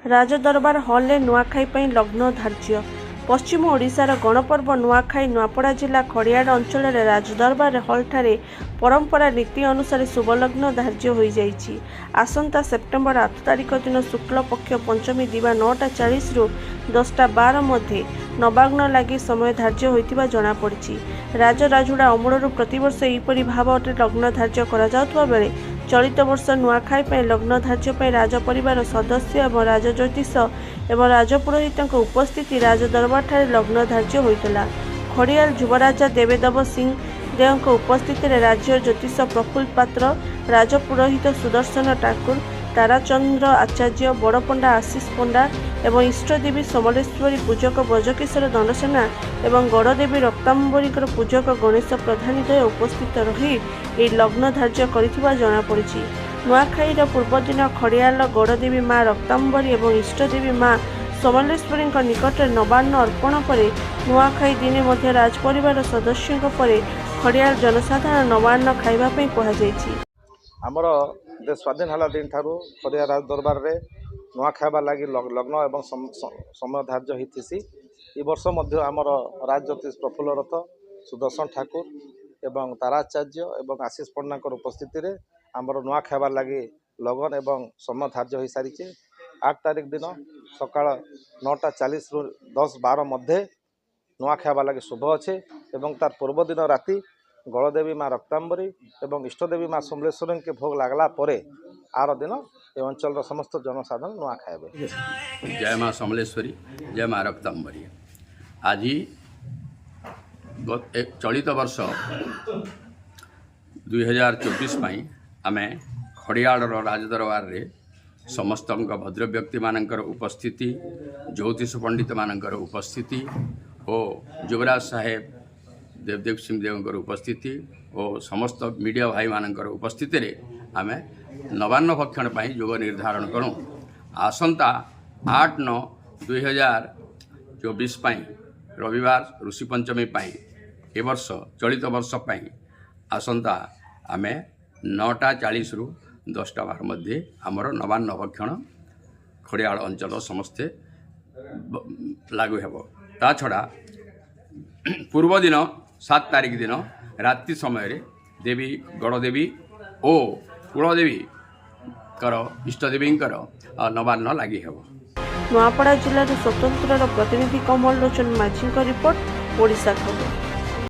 राजदरबार hall Nuakhai पर लग्न धार्य। पश्चिम ओडिशार गणपर्व नुआखाई नुआपड़ा जिला खड़ियाड़ अंचल राजदरबार हॉल ठारे परंपरा नीति अनुसार शुभलग्न धार्य हो जाइछि। आसंता सेप्टेम्बर 8 तारिख दिन शुक्ल पक्ष पंचमी दिवा 9:40 रु 10:12 मध्य नवाग्न लगी समय धार्य होइतिबा जणा पड़िछि। राजराजुड़ा अमूलरू प्रतिवर्ष एहिपरि भाव लग्न धार्य करा जाउतबा बेले चलित वर्ष नुआखाई पर लग्न धार्य राजपरिवार सदस्य और राजज्योतिष एवं राजपुरोहित उपस्थिति राजदरबार ठारे लग्न धार्य होइतला। खड़ियाल युवराजा देवेदव सिंह देव उपस्थित राज्य ज्योतिष प्रफुल्ल पात्र, राजपुरोहित सुदर्शन ठाकुर, ताराचंद्र आचार्य, बड़पंडा आशीष पंडा एवं इष्टदेवी समलेश्वरी पूजक ब्रजकिशोर दंडसेना एवं गड़देवी रक्तांबरी पूजक गणेश प्रधानीद्वय उपस्थित रही यह लग्न धार्य करिथिबा जणा पड़िछि। नुआखाईर पूर्वदिन खड़ियाल गड़देवी माँ रक्तांबरी एवं इष्टदेवी माँ समलेश्वरी निकट नवान्न अर्पण पर नुआखाई दिने मध्य राजपरिवार सदस्यों पर खड़ियाल जनसाधारण नवान्न खाइबा कहुଯାଇଛି। आमर देश स्वाधीन है दिन ठारू खड़िया राज दरबार में नुआ खाइबा लगी लग्न एवं समय धार्य होती। ए वर्ष आमर राज ज्योतिष प्रफुल्ल रथ, सुदर्शन ठाकुर एवं ताराचार्य एवं आशीष पंडा उपस्थिति रे आमर नुआ खाइबा लगी लगन एवं समय धार्य हो सारी। 8 तारिख दिन सकाळ 9:40 रु 10:12 मध्य नुआ खाइबा लगी शुभ अच्छे एवं तार पूर्व दिन राति गड़देवी माँ रक्तांबरी एवं इष्टदेवी माँ समलेश्वरी के भोग लगला परे आर दिन ए अंचल समस्त जनसाधारण नुआ खाइबे। जय माँ समलेश्वरी, जय माँ रक्तांबरी। आज चलित वर्ष 2024 आम खड़ियाड़ राजदरबार रे समस्त भद्र व्यक्ति मानकर उपस्थिति, ज्योतिष पंडित मानकर उपस्थिति और युवराज साहेब देवदेव सिंह देव उपस्थिति और समस्त मीडिया भाई मानकर उपस्थिति रे आमे नवान्न भक्षण पर योग निर्धारण करूँ। आसंता 8/9/2024 रविवार ऋषि पंचमी ए वर्ष चलित वर्ष आसंता आमे 9:40 रु 10:12 मध्य आमर नवान्न भक्षण खड़ियाल अंचल समस्ते लागू हेब। ता छड़ा पूर्व दिन 7 तारिख दिन राति समय देवी गड़देवी और कुलदेवी इष्टदेवी नवान्न लगी हेब। नुआपड़ा जिले स्वतंत्र प्रतिनिधि कमल लोचन माझी रिपोर्ट ओडिशा खबर।